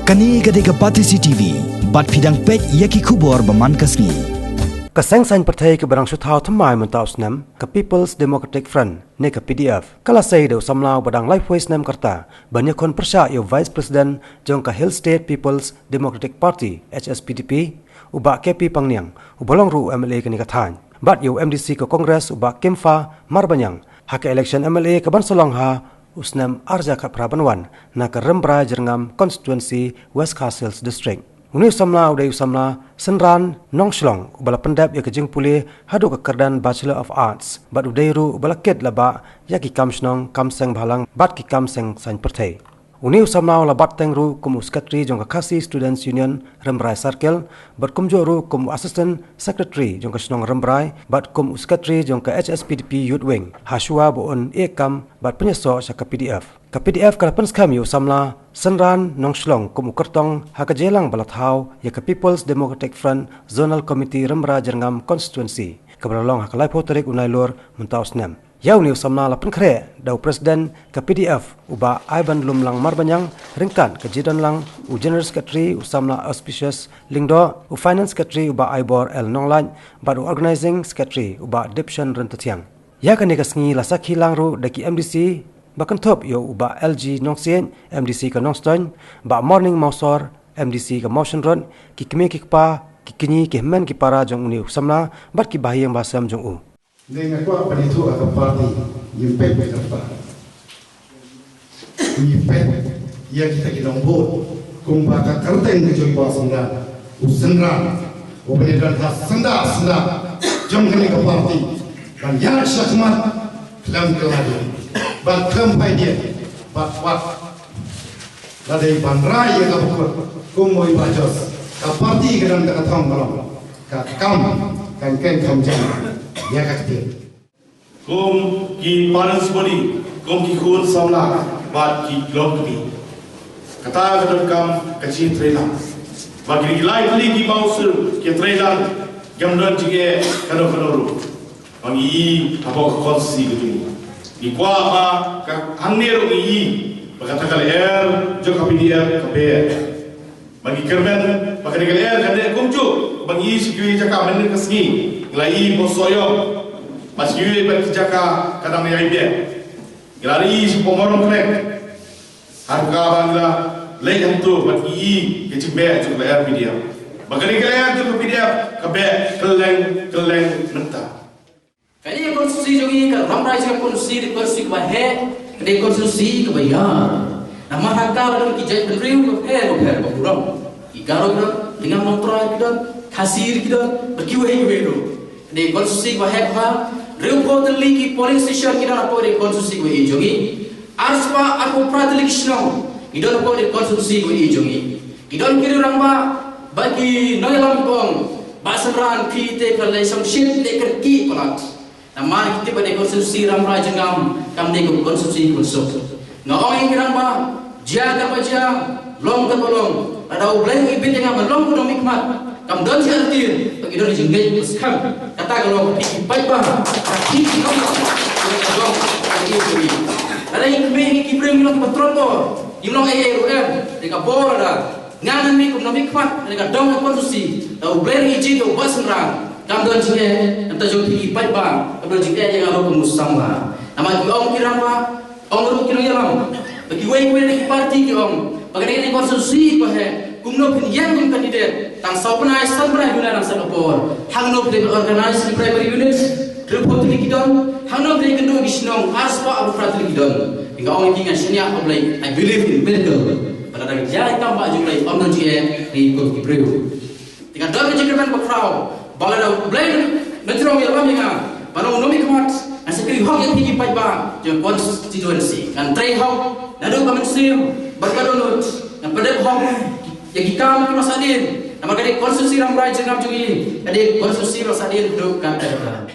Kani gadega Pati CTV, bat pidang pek yaki kubor baman kasni. Kaseng sain partai ke barang suthau thamai mentau snam ke People's Democratic Front ne ke PDF. Kala sei deu samlau badang Lifeways nam karta banyak kon persya yo Vice President jong ke Hill State People's Democratic Party HSPDP uba KP Pangniang ubolong ru MLA ke ni kathan. Bat yo MDC ke Kongres uba Kemfa Marbanyang hak election MLA ke Bansolong ha usnam arja ka Prabanwan na ke Rembra Jerngam Constituency West Castles District. Uni samla udai samla senran nongshlong ubala pendap ya kejing pulih hadu ke kerdan Bachelor of Arts bat udai ru ubala ket laba ya ki kamsnong kamseng bhalang bat ki kamseng sain perthai. Uni samla la bat teng ru kum secretary jong ka Khasi Students Union Rembrai Circle bat kum jo ru kum assistant secretary jong ka snong Rembrai bat kum secretary jong ka HSPDP Youth Wing hasua boon ekam bat penyeso sa ka PDF. Ka PDF kala penskam yu samla senran nongshlong kum ukertong ha ka jelang balathau ya ka People's Democratic Front Zonal Committee Rembra Jerngam Constituency ka beralong ha ka laipo tarik unai lor mentaus nem. Yau ni samla la penkre dau presiden ke PDF uba Ivan Lumlang Marbanyang ringkan ke jidan lang u general secretary usamla auspicious lingdo u finance secretary uba Ibor El Nonglan baru organizing secretary uba Dipshan Rentatiang. Ya kan ni kasngi la sakhi langru daki MDC bakan top yo uba LG Nongsien MDC ke Nongston ba morning mausor MDC ke motion run ki keme ki pa ki kini ki men ki para jong uni samla bat ki bahiyang basam jong u. Dengan kuat penitu agak parti impet berapa? Impet ia kita nombor kumbaka kerteng kejoi pasangga usenran obedan khas senda jom kini ke parti dan yang syakmat kelam keladi bat kelam dia bat ladai bandrai yang kapukut kumoi bajos ka parti kedang dekat thong kalong ka kam kan kamjang ya kaktir. Kum ki parents body, kum ki khun samla, bat ki glob kami. Kata kadang kam kecil trailer. Bagi lain kali ki mausul ki trailer, gamdan jige kadang ru. Bagi apa konsi gitu. Di kuah apa hanir ni, berkata kali jo kapidia kape. Bagi kermen, bagi kali kadang kumcu, bagi sikui cakap mana kesni. Gelai bosoyo masih berjaka kadang yang dia gelari sepomorong krek harga bangla lain tu bagi kecimbe tu bayar media bagari kalian tu media kabe keleng mentah kali konstitusi jogi ka ramrai sa konstitusi di konstitusi ke bahe di konstitusi ke bayar nama hakka dalam kijai penriu ke he ko kurang igaro dengan montra kita kasir kita berkiwai begitu di konstitusi ko hek ha reupo teli ki polling station kita apa di konstitusi ko ijongi arspa aku pratlik shnong idon ko di konstitusi ko ijongi idon kiri rangba bagi noilam kong basenran pite kalai samshit de kerki kolat nama kita pada konstitusi ramra jengam kam de ko konstitusi ko so ngawang rangba jaga baja long terbolong ada ubleng ibit yang melong ko mikmat kam don si artin bagi don jenggai muskam kata kalau pergi baik bah pergi kalau ada yang kembali kibreng yang petropo imlong ERUM dekat bor ada ngan mi kum namik fat dekat dong konstitusi tau bler iji tu basenran kam don jenggai anta jong pergi baik bah kam don jenggai yang aro musamba nama ki om kiramba om ru kilo yalam bagi wei di parti ki om bagi konstitusi ko he kumno pun yang kandidat tang saupenai sanbrai guna nang sanopor hangno pun organize di primary units report ni kidon hangno pun kendo gisnong aspa abu fratli kidon hingga orang kingan senia oblai I believe in miracle pada dak jai tamba jumlai omnon je di ko kibreu tinggal don jekreman ko frau balada blai netrong ya laminga pano nomi kemat asekri hok yang tinggi pai ba je constituency kan trai hok nadu kamensiu berkadonut dan pada hok yang kita masadin nama kali konstitusi ramrai jengam jungi kali konstitusi masadin duduk kata